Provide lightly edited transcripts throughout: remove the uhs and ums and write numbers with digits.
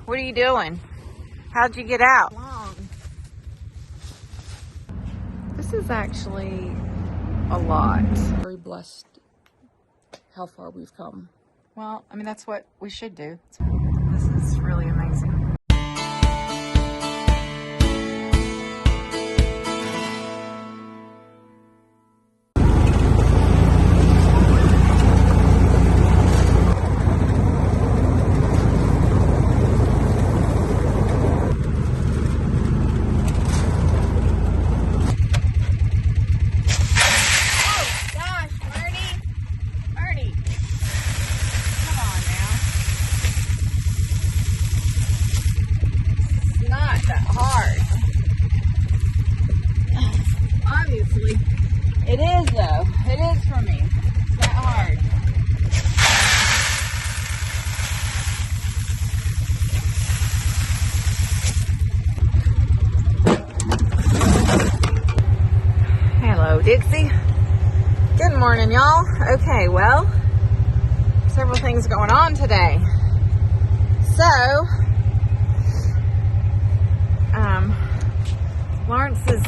What are you doing? How'd you get out? This is actually a lot. Very blessed how far we've come. Well, I mean, that's what we should do. This is really amazing. It is though. It is for me. It's that hard. Hello, Dixie. Good morning, y'all. Okay, well, several things going on today. So, Lawrence is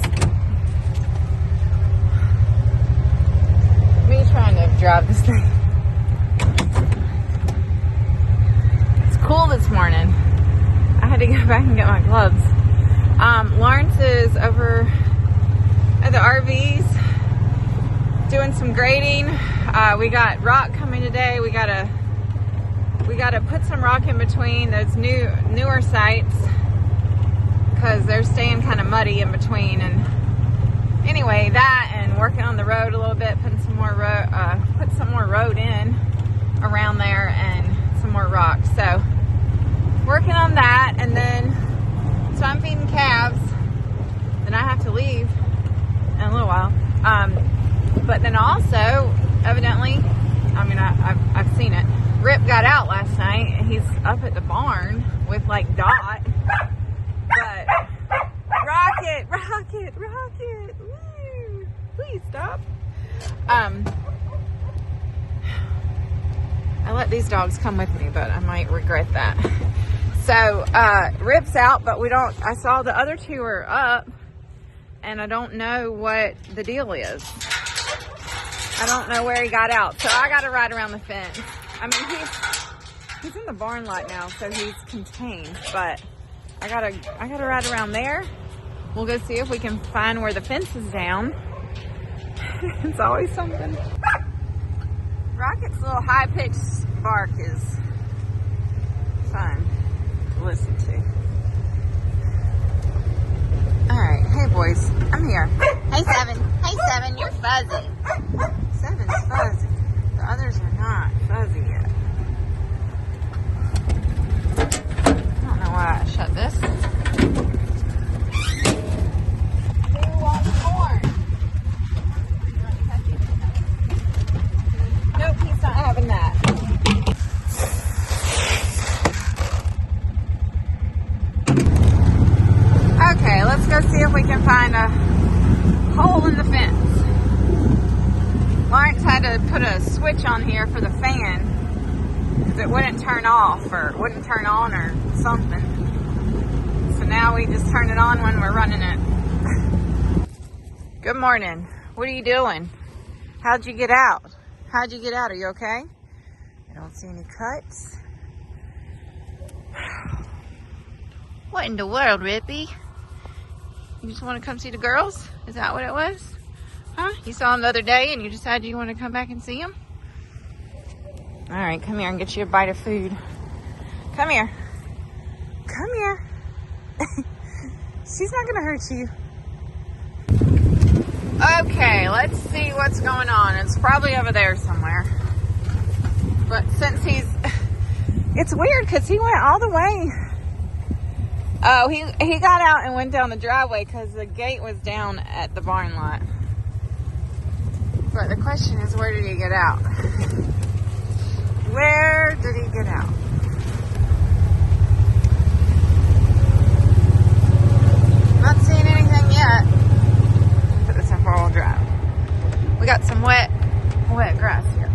trying to drive this thing. It's cool this morning. I had to go back and get my gloves. Lawrence is over at the RVs doing some grading. We got rock coming today. We gotta put some rock in between those newer sites because they're staying kind of muddy in between. And anyway, that and working on the road a little bit, putting some more road in around there and some more rock. So working on that, and then so I'm feeding calves. Then I have to leave in a little while. But then also, evidently, I mean, I've seen it. Rip got out last night, and he's up at the barn with like Dot. But Rocket. Woo. Please stop. I let these dogs come with me, but I might regret that. So, Rip's out, but I saw the other two are up, and I don't know what the deal is. I don't know where he got out, so I gotta ride around the fence. I mean, he's in the barn lot now, so he's contained, but I gotta ride around there. We'll go see if we can find where the fence is down. It's always something. Rocket's little high-pitched bark is fun to listen to. Alright, hey boys, I'm here. Hey Seven, you're fuzzy. Seven's fuzzy. The others are not fuzzy yet. I don't know why I shut this. Nope, he's not having that. Okay, let's go see if we can find a hole in the fence. Lawrence had to put a switch on here for the fan because it wouldn't turn off or it wouldn't turn on or something. So now we just turn it on when we're running it. Good morning. What are you doing? How'd you get out? Are you okay? I don't see any cuts. What in the world, Rippy? You just want to come see the girls? Is that what it was? Huh? You saw them the other day and you decided you want to come back and see them? All right, come here and get you a bite of food. Come here. She's not going to hurt you. Okay, let's see what's going on. It's probably over there somewhere. But since it's weird because he went all the way. Oh, he got out and went down the driveway because the gate was down at the barn lot. But the question is, where did he get out? Where did he get out? Not seeing anything yet. Put this in four-wheel drive. We got some wet grass here.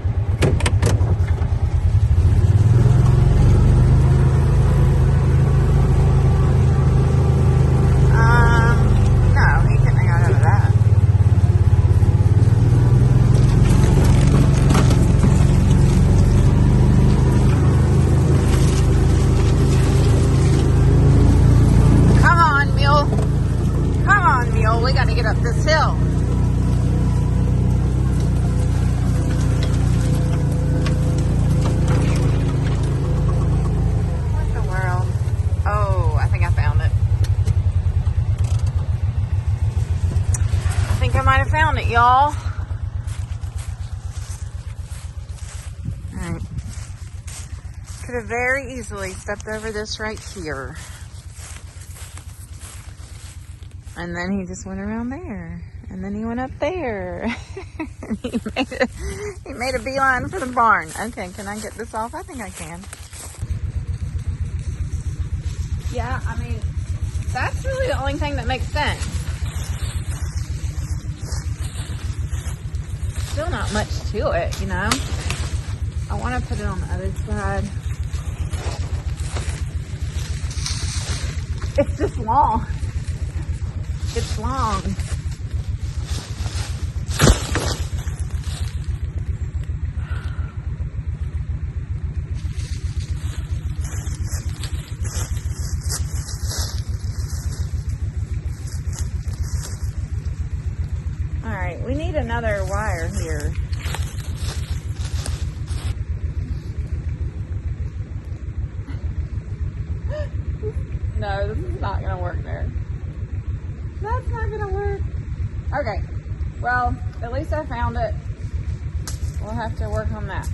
it, y'all. Alright. Could have very easily stepped over this right here. And then he just went around there. And then he went up there. And he made a beeline for the barn. Okay, can I get this off? I think I can. Yeah, I mean, that's really the only thing that makes sense. Still not much to it, you know. I want to put it on the other side. It's just long. It's long. All right, we need another wire here. No, this is not gonna work there. That's not gonna work. Okay, well, at least I found it. We'll have to work on that.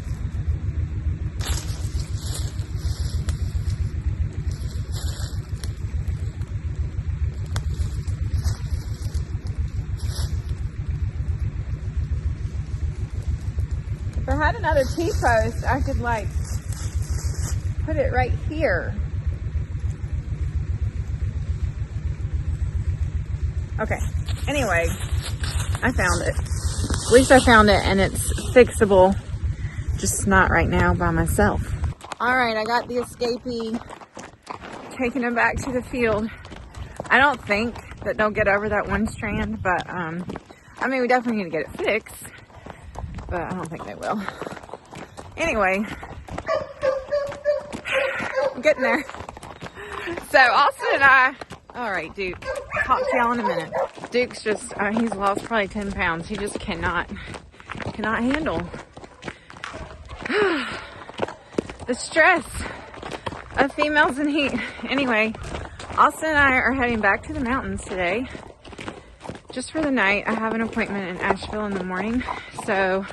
If I had another T-post, I could like put it right here. Okay, anyway, I found it. At least I found it, and it's fixable, just not right now by myself. All right, I got the escapee, taking him back to the field. I don't think that they'll get over that one strand, but I mean, we definitely need to get it fixed, but I don't think they will. Anyway, I'm getting there. So Austin and I, all right, Duke, talk to y'all in a minute. Duke's just, he's lost probably 10 pounds. He just cannot handle the stress of females in heat. Anyway, Austin and I are heading back to the mountains today, just for the night. I have an appointment in Asheville in the morning, so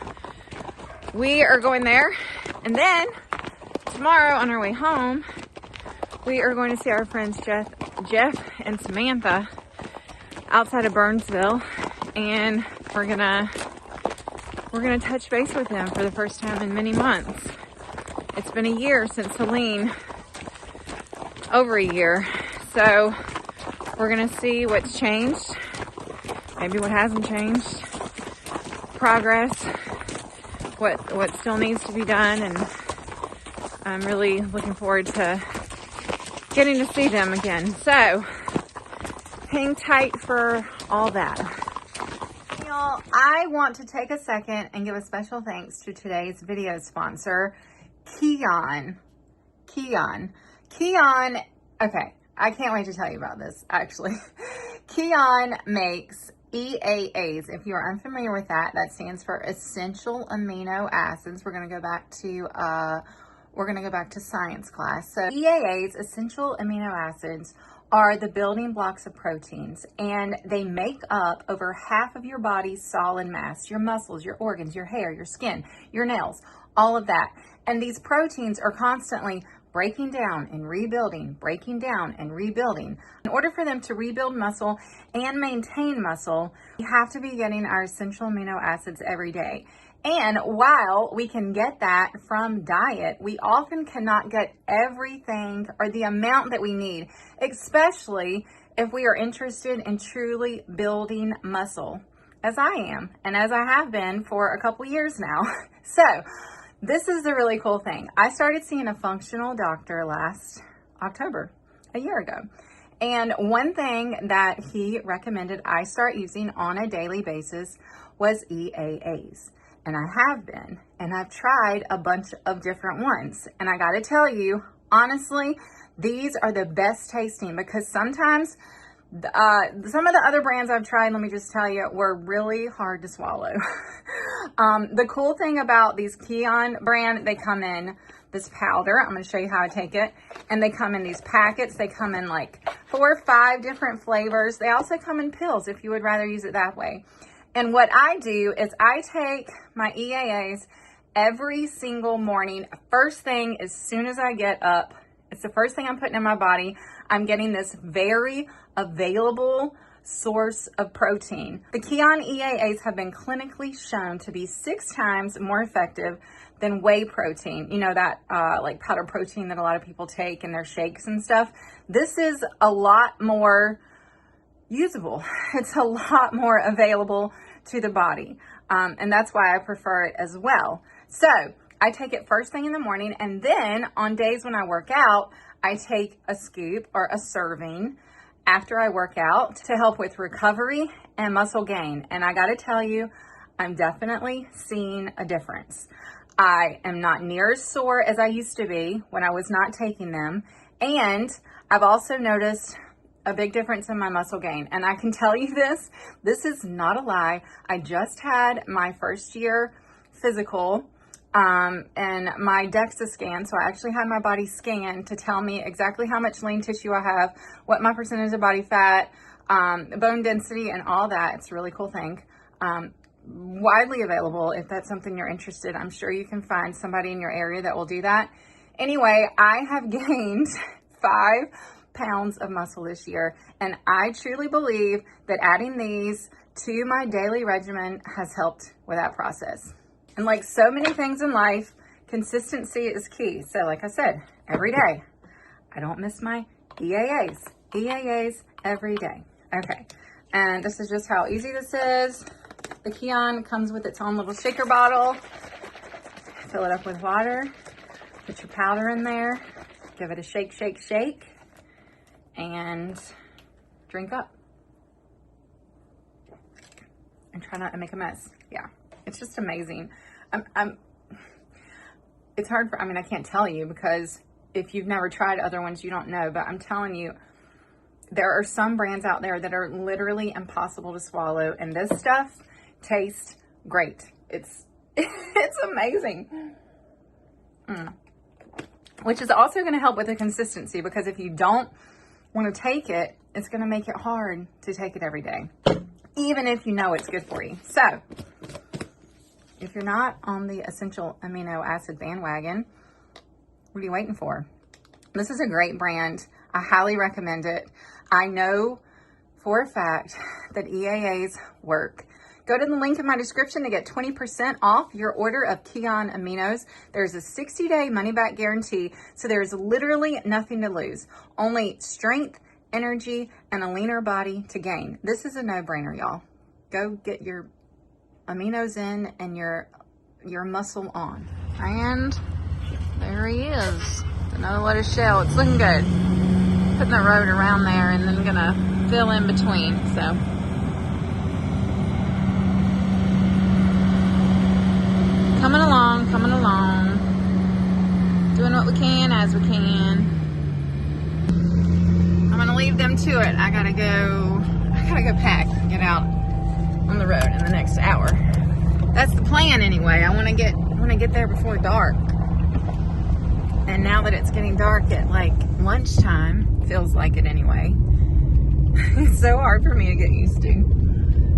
we are going there. And then tomorrow on our way home, we are going to see our friends Jeff and Samantha outside of Burnsville, and we're gonna touch base with them for the first time in many months. It's been a year since Helene, over a year, so we're gonna see what's changed, maybe what hasn't changed, progress, what still needs to be done, and I'm really looking forward to getting to see them again. So hang tight for all that. Y'all, I want to take a second and give a special thanks to today's video sponsor, Keon. Okay, I can't wait to tell you about this, actually. Keon makes EAAs. If you are unfamiliar with that, that stands for essential amino acids. We're going to go back to science class. So EAAs, essential amino acids, are the building blocks of proteins, and they make up over half of your body's solid mass, your muscles, your organs, your hair, your skin, your nails, all of that. And these proteins are constantly breaking down and rebuilding, breaking down and rebuilding. In order for them to rebuild muscle and maintain muscle, we have to be getting our essential amino acids every day. And while we can get that from diet, we often cannot get everything or the amount that we need, especially if we are interested in truly building muscle, as I am, and as I have been for a couple years now. So this is the really cool thing. I started seeing a functional doctor last October, a year ago. And one thing that he recommended I start using on a daily basis was EAAs. And I have been, and I've tried a bunch of different ones. And I gotta tell you, honestly, these are the best tasting, because sometimes some of the other brands I've tried, let me just tell you, were really hard to swallow. The cool thing about these Keon brand, they come in this powder. I'm going to show you how I take it. And they come in these packets. They come in like 4 or 5 different flavors. They also come in pills if you would rather use it that way. And what I do is I take my EAAs every single morning. First thing, as soon as I get up, it's the first thing I'm putting in my body. I'm getting this very available source of protein. The Kion EAAs have been clinically shown to be 6 times more effective than whey protein. You know, that like powder protein that a lot of people take in their shakes and stuff. This is a lot more usable. It's a lot more available to the body. And that's why I prefer it as well. So I take it first thing in the morning, and then on days when I work out, I take a scoop or a serving after I work out to help with recovery and muscle gain. And I gotta tell you, I'm definitely seeing a difference. I am not near as sore as I used to be when I was not taking them. And I've also noticed a big difference in my muscle gain. And I can tell you this is not a lie. I just had my first year physical and my DEXA scan. So I actually had my body scanned to tell me exactly how much lean tissue I have, what my percentage of body fat, bone density, and all that. It's a really cool thing. Widely available if that's something you're interested. I'm sure you can find somebody in your area that will do that. Anyway, I have gained 5 pounds of muscle this year, and I truly believe that adding these to my daily regimen has helped with that process. And like so many things in life, consistency is key. So like I said, every day, I don't miss my EAAs every day. Okay, and this is just how easy this is. The Kion comes with its own little shaker bottle. Fill it up with water, put your powder in there, give it a shake, and drink up. And try not to make a mess. Yeah, it's just amazing. It's hard for, I can't tell you because if you've never tried other ones, you don't know, but I'm telling you, there are some brands out there that are literally impossible to swallow, and this stuff tastes great. It's amazing. Which is also going to help with the consistency, because if you don't want to take it, it's going to make it hard to take it every day, even if you know it's good for you. So if you're not on the essential amino acid bandwagon, what are you waiting for? This is a great brand. I highly recommend it. I know for a fact that EAAs work. Go to the link in my description to get 20% off your order of Kion Aminos. There's a 60-day money-back guarantee, so there's literally nothing to lose. Only strength, energy, and a leaner body to gain. This is a no-brainer, y'all. Go get your aminos in and your muscle on. And there he is. Another load of shell. It's looking good. Putting the road around there and then gonna fill in between. So coming along, doing what we can as we can. I'm gonna leave them to it. I gotta go pack and get out on the road in the next hour. That's the plan anyway. I want to get there before dark. And now that it's getting dark at like lunchtime, feels like it anyway. It's so hard for me to get used to.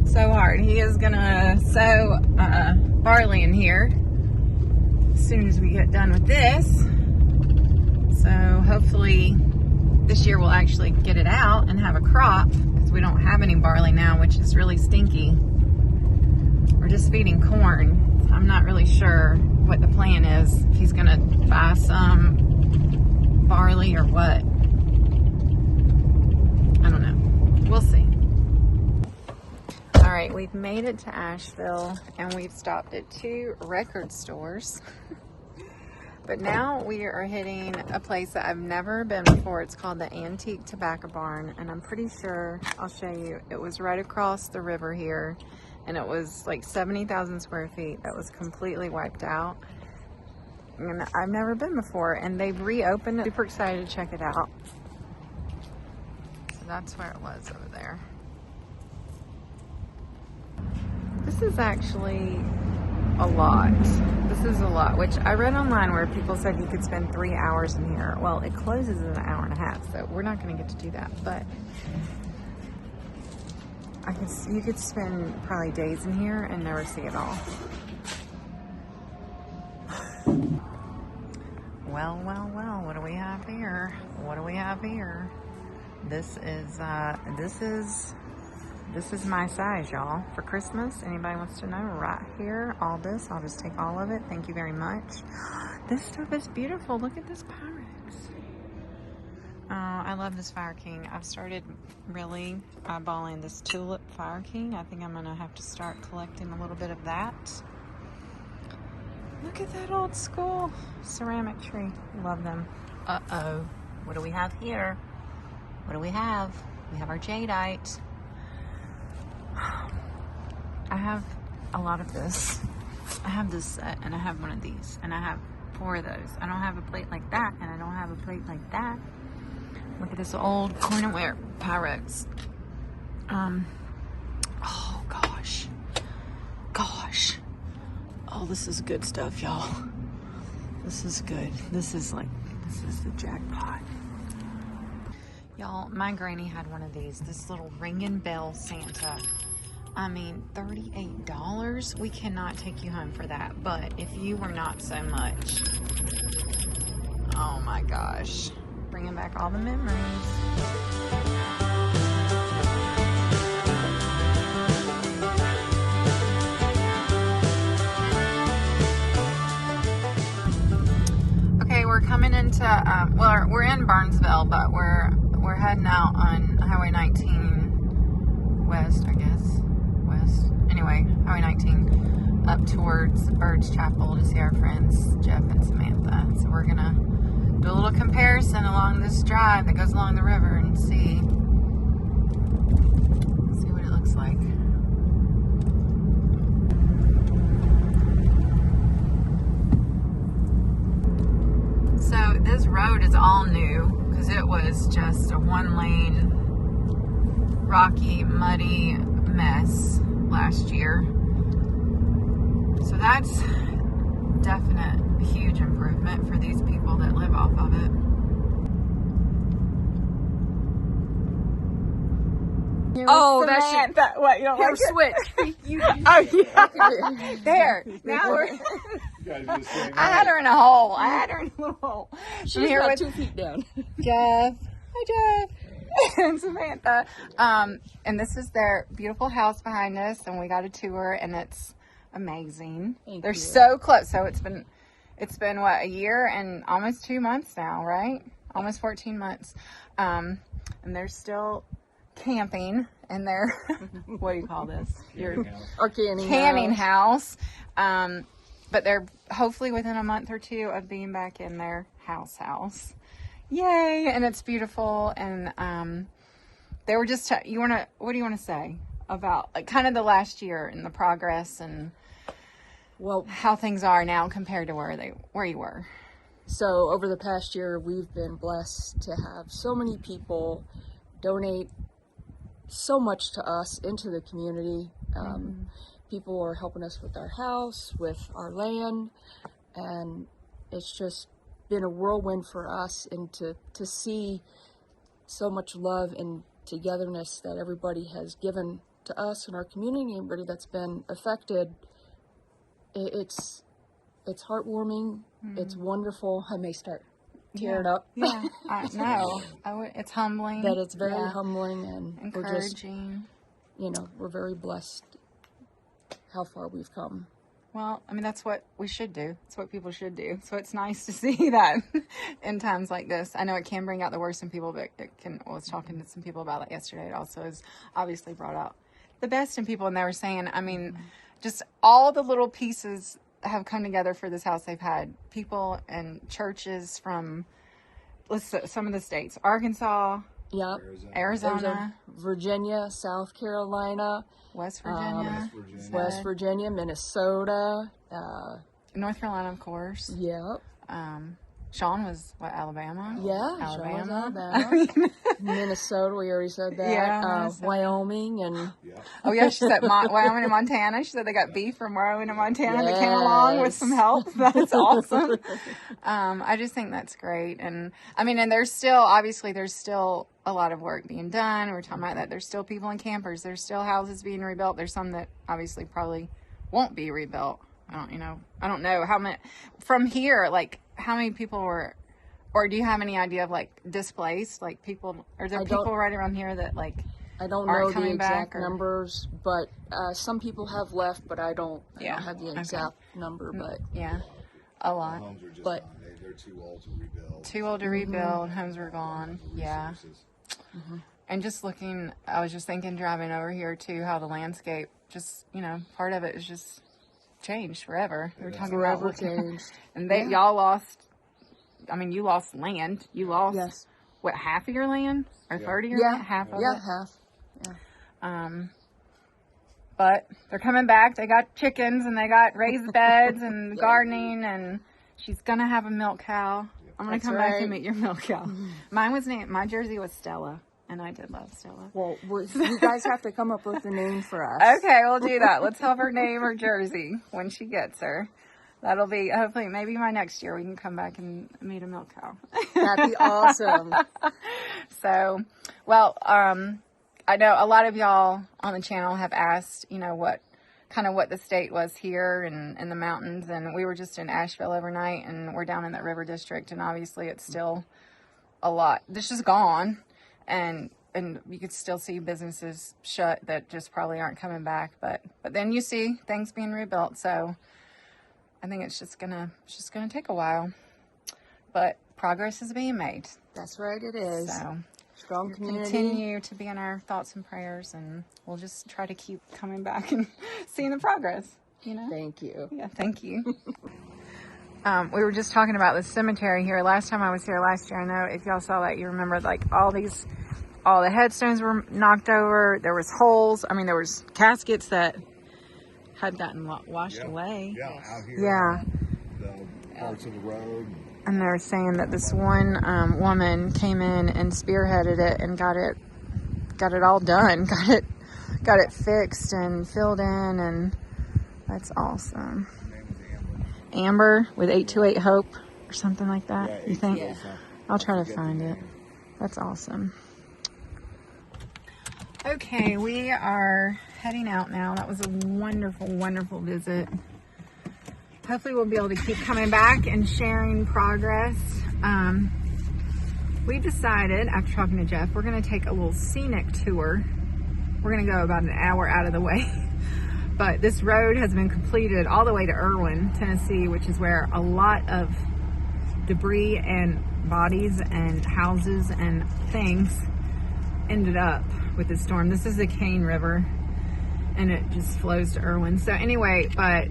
So hard. He is gonna sow barley in here as soon as we get done with this. So hopefully this year we'll actually get it out and have a crop, because we don't have any barley now, which is really stinky. We're just feeding corn. I'm not really sure what the plan is. If he's gonna buy some barley or what. I don't know. We'll see. All right, we've made it to Asheville and we've stopped at 2 record stores. But now we are hitting a place that I've never been before. It's called the Antique Tobacco Barn, and I'm pretty sure, I'll show you, it was right across the river here, and it was like 70,000 square feet that was completely wiped out. And I've never been before, and they've reopened it. Super excited to check it out. So that's where it was over there. This is actually a lot. This is a lot, which I read online where people said you could spend 3 hours in here. Well, it closes in an hour and a half, so we're not going to get to do that, but You could spend probably days in here and never see it all. Well, what do we have here? What do we have here? This is my size, y'all, for Christmas. Anybody wants to know? Right here, all this. I'll just take all of it. Thank you very much. This stuff is beautiful. Look at this Pyrex. I love this Fire King. I've started really eyeballing this Tulip Fire King. I think I'm going to have to start collecting a little bit of that. Look at that old school ceramic tree. Love them. Uh-oh. What do we have here? What do we have? We have our jadeite. I have a lot of this. I have this set, and I have one of these, and I have 4 of those. I don't have a plate like that, and I don't have a plate like that. Look at this old cornerware Pyrex. Oh gosh. Oh, this is good stuff, y'all. This is good. This is the jackpot. Y'all, my granny had one of these. This little ringing bell Santa. I mean, $38. We cannot take you home for that. But if you were not so much. Oh my gosh. Bringing back all the memories. Okay, we're coming into, well, we're in Burnsville, but we're heading out on Highway 19 west, I guess. West. Anyway, Highway 19 up towards Bird's Chapel to see our friends, Jeff and Samantha. So we're going to do a little comparison along this drive that goes along the river and see what it looks like. So this road is all new because it was just a 1-lane rocky, muddy mess last year. So that's definite huge improvement for these people that live off of it. Oh, that's Samantha. What, you don't hair like it? switch. Oh yeah. There. Now we're. I had her in a hole. I had her in a little hole. She's I'm here about with 2 feet down. Jeff. Hi, Jeff. And Samantha. And this is their beautiful house behind us, and we got a tour, and it's amazing. They're so close. So it's been what, a year and almost 2 months now, right? Almost 14 months. And they're still camping in their, what do you call this? Our canning house. But they're hopefully within a month or 2 of being back in their house. Yay! And it's beautiful. And they were just, what do you want to say about like kind of the last year and the progress and how things are now compared to where you were? So over the past year, we've been blessed to have so many people donate so much to us, into the community. People are helping us with our house, with our land, and it's just been a whirlwind for us, and to see so much love and togetherness that everybody has given to us and our community, everybody that's been affected. It's heartwarming. It's wonderful. I may start tearing up. Yeah, I know. It's humbling. That it's very humbling, and encouraging. We're very blessed how far we've come. Well, I mean, that's what we should do. It's what people should do. So it's nice to see that in times like this. I know it can bring out the worst in people, but I was talking to some people about it yesterday. It also has obviously brought out the best in people. And they were saying, I mean, just all the little pieces have come together for this house. They've had people and churches from some of the states, Arkansas, Arizona, Virginia, South Carolina, West Virginia, Minnesota, North Carolina, of course. Yep. Sean was Alabama? Yeah, Alabama. Alabama. Minnesota, we already said that. Yeah, Wyoming and oh yeah, she said Wyoming and Montana. She said they got beef from Wyoming and Montana that came along with some help. That's awesome. I just think that's great, and I mean, and there's still a lot of work being done. We're talking about that there's still people in campers. There's still houses being rebuilt. There's some that obviously probably won't be rebuilt. I don't know how many from here, like how many people were, or do you have any idea of like displaced, like people, are there people right around here that like I don't know the exact numbers, but some people have left, but I don't have the exact number, but a lot. Homes are just but they're too old to rebuild. Too old to rebuild. Homes were gone. Yeah. And just looking, I was just thinking driving over here too, how the landscape just, part of it is just changed forever. We were talking forever about changed. And y'all lost, you lost land. You lost, what, half of your land? Or 30 of your land? Half of it? Yeah, half. Yeah. But they're coming back. They got chickens and they got raised beds and gardening, and she's gonna have a milk cow. I'm gonna come back and meet your milk cow. My jersey was Stella, and I did love Stella. Well, you guys have to come up with a name for us. Okay, we'll do that. Let's help her name her jersey when she gets her. That'll be, hopefully, maybe my next year we can come back and meet a milk cow. That'd be awesome. So, well, I know a lot of y'all on the channel have asked, what the state was here and in the mountains. And we were just in Asheville overnight, and we're down in that river district. And obviously it's still a lot. This is gone. And you could still see businesses shut that just probably aren't coming back. But then you see things being rebuilt. So I think it's just gonna take a while. But progress is being made. That's right, it is. So strong community. Continue to be in our thoughts and prayers, and we'll just try to keep coming back and seeing the progress, Thank you. Yeah, thank you. We were just talking about the cemetery here. Last time I was here last year, I know if y'all saw that, you remember like all the headstones were knocked over. There was holes. There was caskets that had gotten washed away. Yeah, out here. Yeah. The parts of the road. And they're saying that this one woman came in and spearheaded it and got it all done, got it fixed and filled in, and that's awesome. Her name was Amber with 828 Hope or something like that. Yeah, you think? Yeah. I'll try to find it. That's awesome. Okay, we are heading out now. That was a wonderful, wonderful visit. Hopefully we'll be able to keep coming back and sharing progress. We decided, after talking to Jeff, we're going to take a little scenic tour. We're going to go about an hour out of the way. But this road has been completed all the way to Irwin, Tennessee, which is where a lot of debris and bodies and houses and things ended up with the storm. This is the Cane River, and it just flows to Irwin. So anyway, but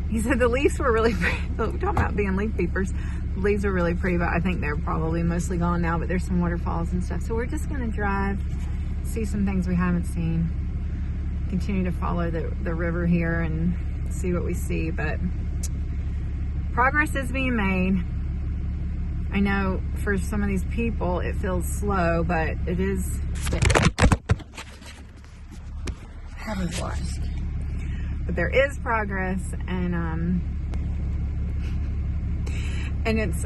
he said the leaves were really pretty. We're talking about being leaf peepers. The leaves are really pretty, but I think they're probably mostly gone now, but there's some waterfalls and stuff. So we're just going to drive, see some things we haven't seen, continue to follow the river here and see what we see. But progress is being made. I know for some of these people it feels slow, but it is. Heaven's blessed. But there is progress, and it's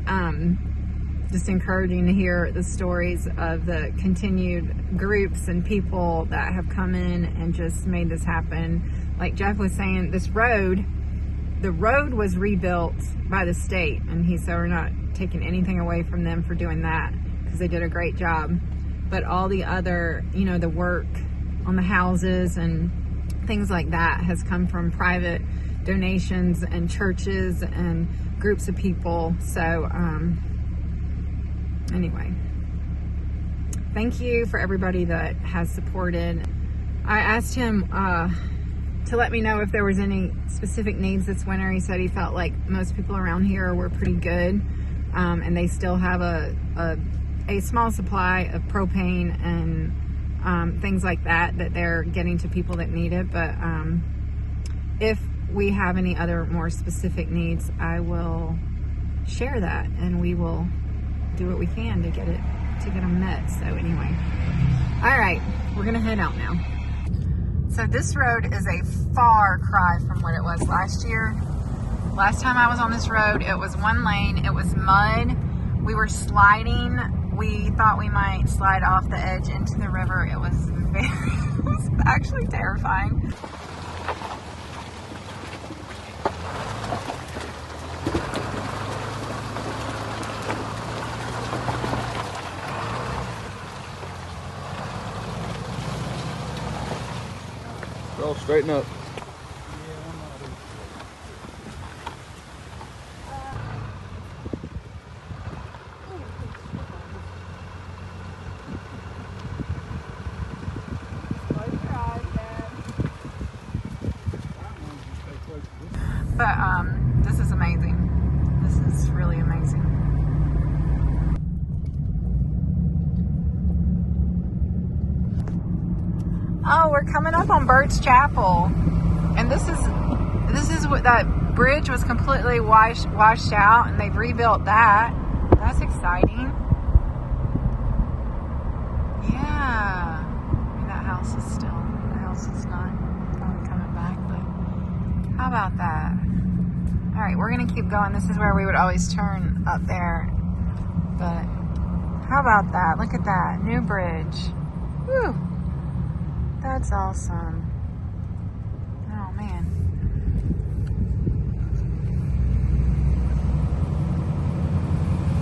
just encouraging to hear the stories of the continued groups and people that have come in and just made this happen. Like Jeff was saying, the road was rebuilt by the state, and he said we're not taking anything away from them for doing that because they did a great job. But all the other, the work on the houses and things like that has come from private donations and churches and groups of people. So anyway, thank you for everybody that has supported. I asked him to let me know if there was any specific needs this winter. He said he felt like most people around here were pretty good, and they still have a small supply of propane and things like that they're getting to people that need it. But if we have any other more specific needs, I will share that, and we will do what we can to get them met. So anyway, all right, we're gonna head out now. So this road is a far cry from what it was last year. Last time I was on this road, it was one lane, it was mud. We were sliding we thought we might slide off the edge into the river. It was it was actually terrifying. Girl, straighten up. But this is amazing. This is really amazing. Oh, we're coming up on Bird's Chapel, and this is what that bridge was completely washed out, and they've rebuilt that. That's exciting. Yeah, I mean, that house is still. The house is not probably coming back, but how about that? All right, we're gonna keep going. This is where we would always turn up there, but how about that? Look at that new bridge. Woo! That's awesome. Oh man.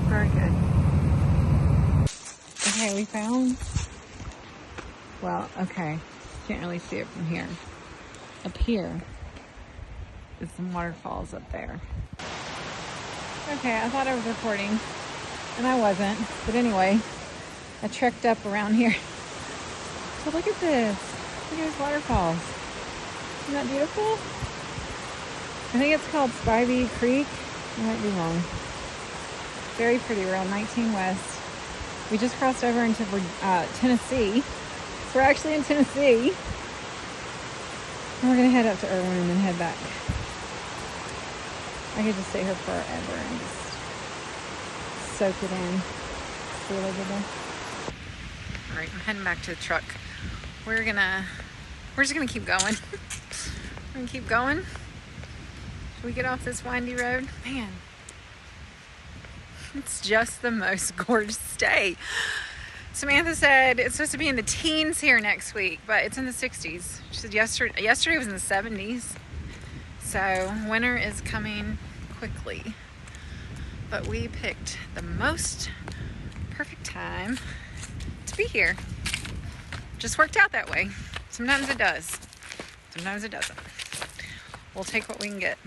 Very good. Okay, we found. Well, okay. Can't really see it from here. Up here is some waterfalls up there. Okay, I thought I was recording, and I wasn't. But anyway, I trekked up around here. So look at this. Look at these waterfalls. Isn't that beautiful? I think it's called Spivey Creek. I might be wrong. Very pretty. We're on 19 West. We just crossed over into Tennessee. So we're actually in Tennessee. And we're going to head up to Irwin and then head back. I could just stay here forever and just soak it in. It's really good. All right, I'm heading back to the truck. We're just gonna keep going. We're gonna keep going. Should we get off this windy road? Man, it's just the most gorgeous day. Samantha said it's supposed to be in the teens here next week, but it's in the 60s. She said yesterday was in the 70s. So winter is coming quickly. But we picked the most perfect time to be here. Just worked out that way. Sometimes it does. Sometimes it doesn't. We'll take what we can get.